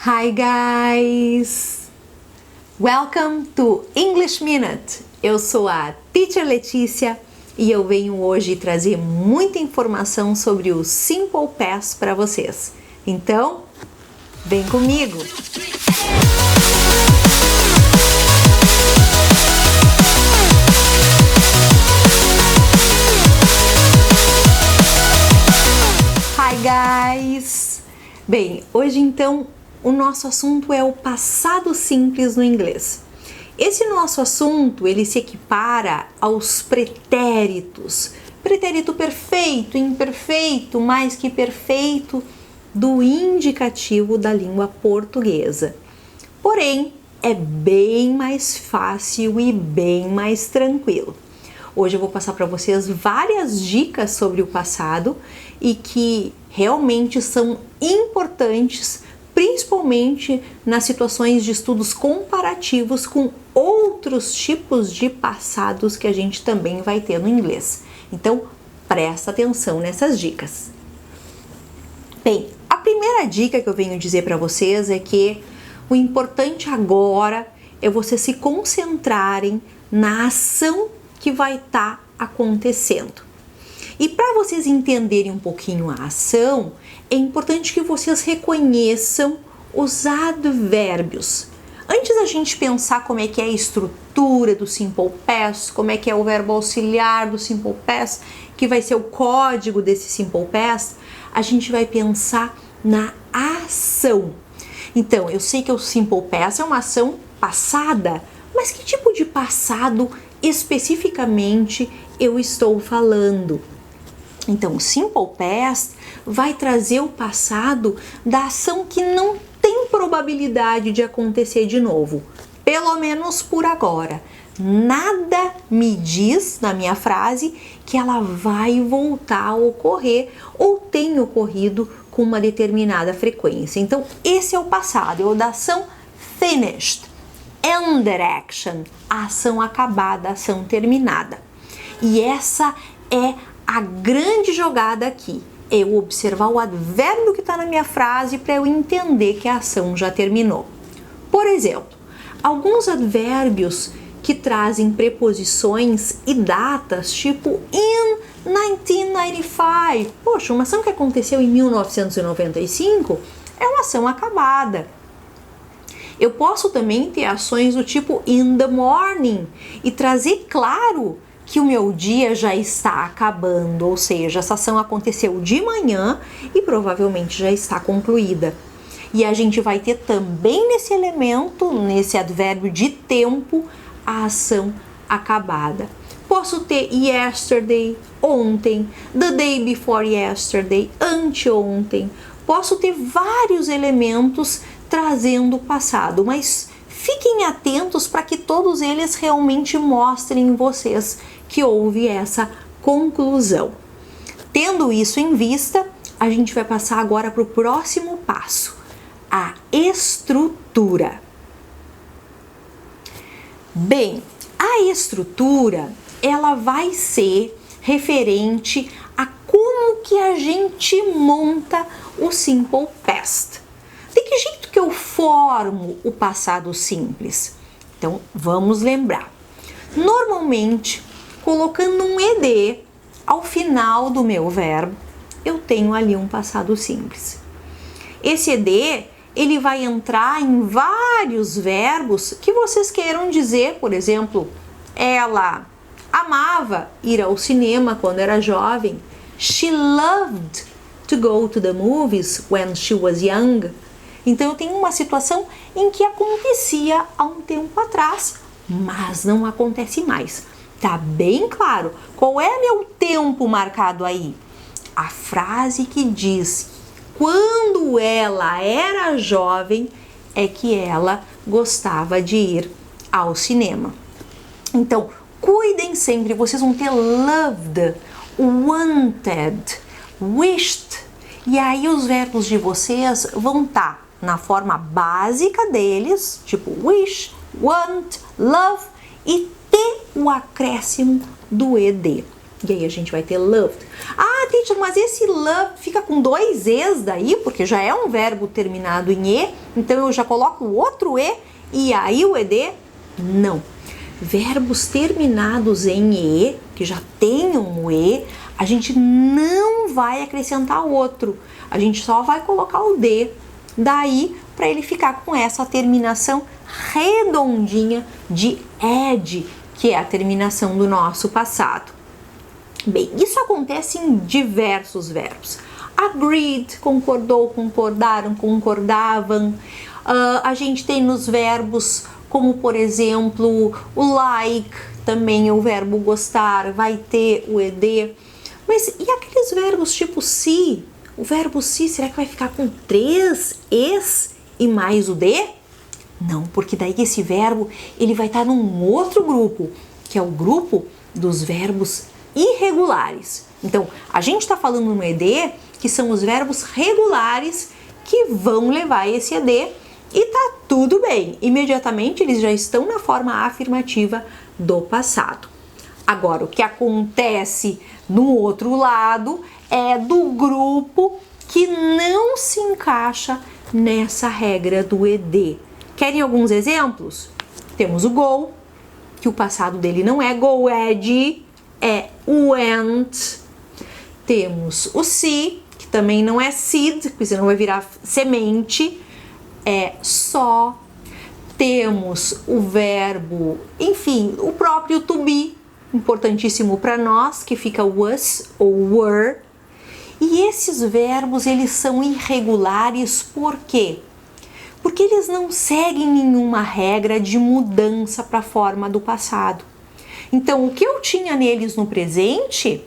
Hi guys! Welcome to English Minute. Eu sou a Teacher Letícia e eu venho hoje trazer muita informação sobre o Simple Past para vocês. Então, vem comigo! Hi guys! Bem, hoje então o nosso assunto é o passado simples no inglês. Esse nosso assunto, ele se equipara aos pretéritos. Pretérito perfeito, imperfeito, mais que perfeito, do indicativo da língua portuguesa. Porém, é bem mais fácil e bem mais tranquilo. Hoje eu vou passar para vocês várias dicas sobre o passado e que realmente são importantes, principalmente nas situações de estudos comparativos com outros tipos de passados que a gente também vai ter no inglês. Então, presta atenção nessas dicas. Bem, a primeira dica que eu venho dizer para vocês é que o importante agora é vocês se concentrarem na ação que vai estar acontecendo. E para vocês entenderem um pouquinho a ação, é importante que vocês reconheçam os advérbios. Antes da gente pensar como é que é a estrutura do Simple Past, como é que é o verbo auxiliar do Simple Past, que vai ser o código desse Simple Past, a gente vai pensar na ação. Então, eu sei que o Simple Past é uma ação passada, mas que tipo de passado especificamente eu estou falando? Então, o Simple Past vai trazer o passado da ação que não tem probabilidade de acontecer de novo, pelo menos por agora. Nada me diz na minha frase que ela vai voltar a ocorrer ou tem ocorrido com uma determinada frequência. Então, esse é o passado, é o da ação finished, ended action, a ação acabada, a ação terminada. E essa é a grande jogada aqui, é eu observar o advérbio que está na minha frase para eu entender que a ação já terminou. Por exemplo, alguns advérbios que trazem preposições e datas, tipo in 1995. Poxa, uma ação que aconteceu em 1995 é uma ação acabada. Eu posso também ter ações do tipo in the morning e trazer claro que o meu dia já está acabando, ou seja, essa ação aconteceu de manhã e provavelmente já está concluída. E a gente vai ter também nesse elemento, nesse advérbio de tempo, a ação acabada. Posso ter yesterday, ontem, the day before yesterday, anteontem. Posso ter vários elementos trazendo o passado, mas fiquem atentos para que todos eles realmente mostrem em vocês que houve essa conclusão. Tendo isso em vista, a gente vai passar agora para o próximo passo, a estrutura. Bem, a estrutura, ela vai ser referente a como que a gente monta o Simple Past. De que jeito que eu formo o passado simples? Então, vamos lembrar. Normalmente, colocando um ed ao final do meu verbo, eu tenho ali um passado simples. Esse ed, ele vai entrar em vários verbos que vocês queiram dizer, por exemplo, ela amava ir ao cinema quando era jovem. She loved to go to the movies when she was young. Então eu tenho uma situação em que acontecia há um tempo atrás, mas não acontece mais. Tá bem claro qual é meu tempo marcado aí? A frase que diz quando ela era jovem é que ela gostava de ir ao cinema. Então, cuidem sempre, vocês vão ter loved, wanted, wished, e aí os verbos de vocês vão estar na forma básica deles, tipo wish, want, love, e ter o acréscimo do ed. E aí a gente vai ter loved. Ah, teacher, mas esse love fica com 2 E's daí, porque já é um verbo terminado em E, então eu já coloco outro E e aí o ED? Não. Verbos terminados em E, que já tenham um E, a gente não vai acrescentar outro. A gente só vai colocar o D daí para ele ficar com essa terminação redondinha de ed, que é a terminação do nosso passado. Bem, isso acontece em diversos verbos. Agreed, concordou, concordaram, concordavam. A gente tem nos verbos como, por exemplo, o like, também é o verbo gostar, vai ter o ed. Mas e aqueles verbos tipo se? O verbo se, será que vai ficar com 3 es e mais o d? Não, porque daí esse verbo ele vai estar num outro grupo, que é o grupo dos verbos irregulares. Então, a gente está falando no ed, que são os verbos regulares que vão levar esse ed e tá tudo bem. Imediatamente eles já estão na forma afirmativa do passado. Agora, o que acontece no outro lado é do grupo que não se encaixa nessa regra do ed. Querem alguns exemplos? Temos o go, que o passado dele não é goed, é went. Temos o see, que também não é seed, porque senão vai virar semente, é só. Temos o verbo, enfim, o próprio to be, importantíssimo para nós, que fica was ou were. E esses verbos, eles são irregulares por quê? Porque eles não seguem nenhuma regra de mudança para a forma do passado. Então, o que eu tinha neles no presente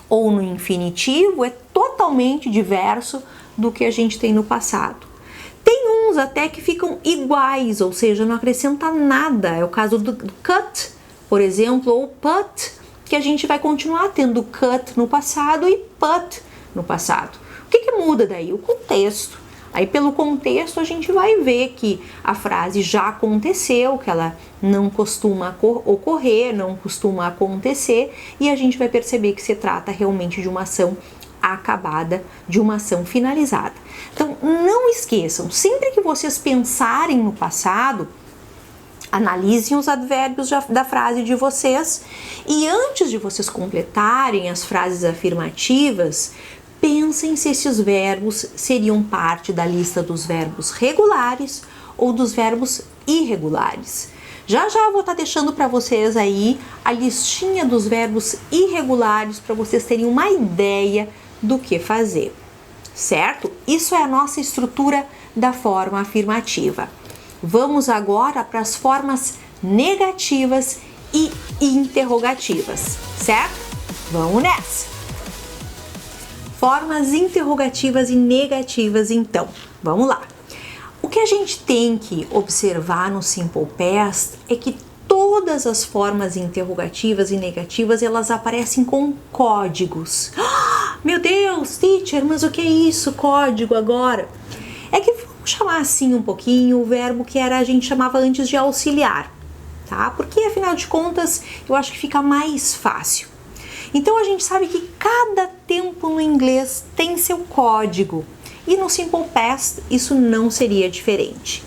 ou no infinitivo é totalmente diverso do que a gente tem no passado. Tem uns até que ficam iguais, ou seja, não acrescenta nada. É o caso do cut, por exemplo, ou put, que a gente vai continuar tendo cut no passado e put no passado. O que muda daí? O contexto. Aí, pelo contexto, a gente vai ver que a frase já aconteceu, que ela não costuma ocorrer, não costuma acontecer, e a gente vai perceber que se trata realmente de uma ação acabada, de uma ação finalizada. Então, não esqueçam, sempre que vocês pensarem no passado, analisem os advérbios da frase de vocês e antes de vocês completarem as frases afirmativas, pensem se esses verbos seriam parte da lista dos verbos regulares ou dos verbos irregulares. Já vou estar deixando para vocês aí a listinha dos verbos irregulares para vocês terem uma ideia do que fazer, certo? Isso é a nossa estrutura da forma afirmativa. Vamos agora para as formas negativas e interrogativas, certo? Vamos nessa! Formas interrogativas e negativas, então. Vamos lá. O que a gente tem que observar no Simple Past é que todas as formas interrogativas e negativas, elas aparecem com códigos. Meu Deus, teacher, mas o que é isso, código agora? É que vamos chamar assim um pouquinho o verbo que a gente chamava antes de auxiliar, tá? Porque afinal de contas, eu acho que fica mais fácil. Então a gente sabe que cada tempo no inglês tem seu código e no Simple Past isso não seria diferente.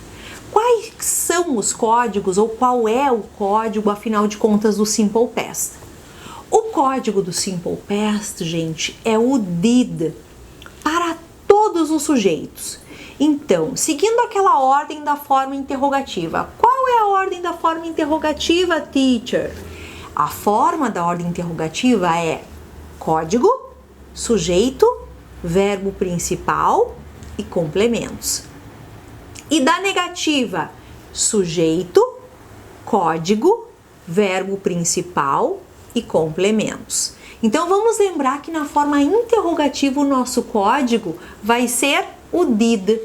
Quais são os códigos ou qual é o código, afinal de contas, do Simple Past? O código do Simple Past, gente, é o did para todos os sujeitos. Então, seguindo aquela ordem da forma interrogativa, qual é a ordem da forma interrogativa, teacher? A forma da ordem interrogativa é código, sujeito, verbo principal e complementos. E da negativa, sujeito, código, verbo principal e complementos. Então vamos lembrar que na forma interrogativa o nosso código vai ser o did.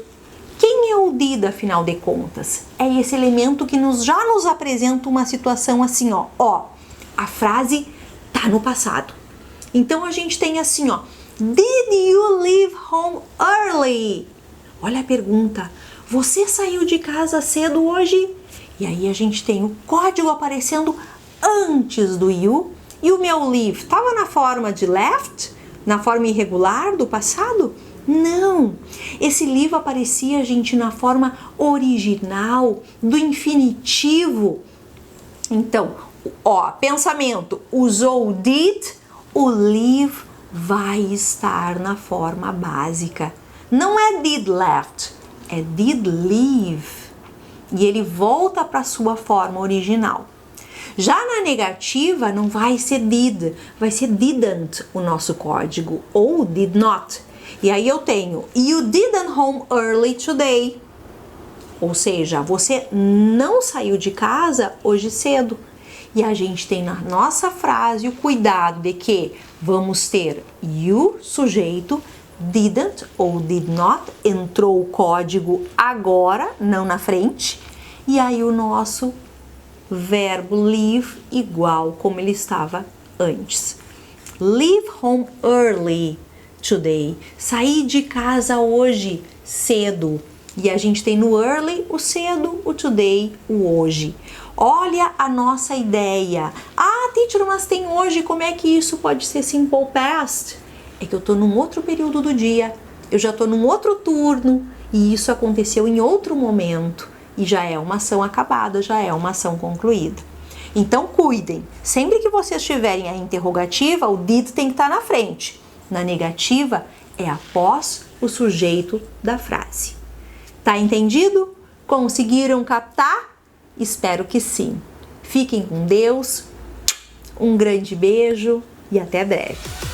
Quem é o did, afinal de contas? É esse elemento que já nos apresenta uma situação assim, ó. A frase tá no passado. Então a gente tem assim, ó. Did you leave home early? Olha a pergunta. Você saiu de casa cedo hoje? E aí a gente tem o código aparecendo antes do you E o meu live estava na forma de left? Na forma irregular do passado? Não! Esse live aparecia, gente, na forma original do infinitivo. Então, ó, pensamento, usou did, o live vai estar na forma básica. Não é did left, é did leave. E ele volta para a sua forma original. Já na negativa não vai ser did, vai ser didn't o nosso código, ou did not. E aí eu tenho, you didn't home early today. Ou seja, você não saiu de casa hoje cedo. E a gente tem na nossa frase o cuidado de que vamos ter you, sujeito, didn't ou did not, entrou o código agora, não na frente. E aí o nosso verbo leave igual como ele estava antes. Leave home early today. Sair de casa hoje cedo. E a gente tem no early o cedo, o today, o hoje. Olha a nossa ideia. Ah, teacher, mas tem hoje, como é que isso pode ser simple past? É que eu tô num outro período do dia, eu já tô num outro turno e isso aconteceu em outro momento e já é uma ação acabada, já é uma ação concluída. Então cuidem, sempre que vocês tiverem a interrogativa, o did tem que estar na frente. Na negativa, é após o sujeito da frase. Tá entendido? Conseguiram captar? Espero que sim. Fiquem com Deus, um grande beijo e até breve.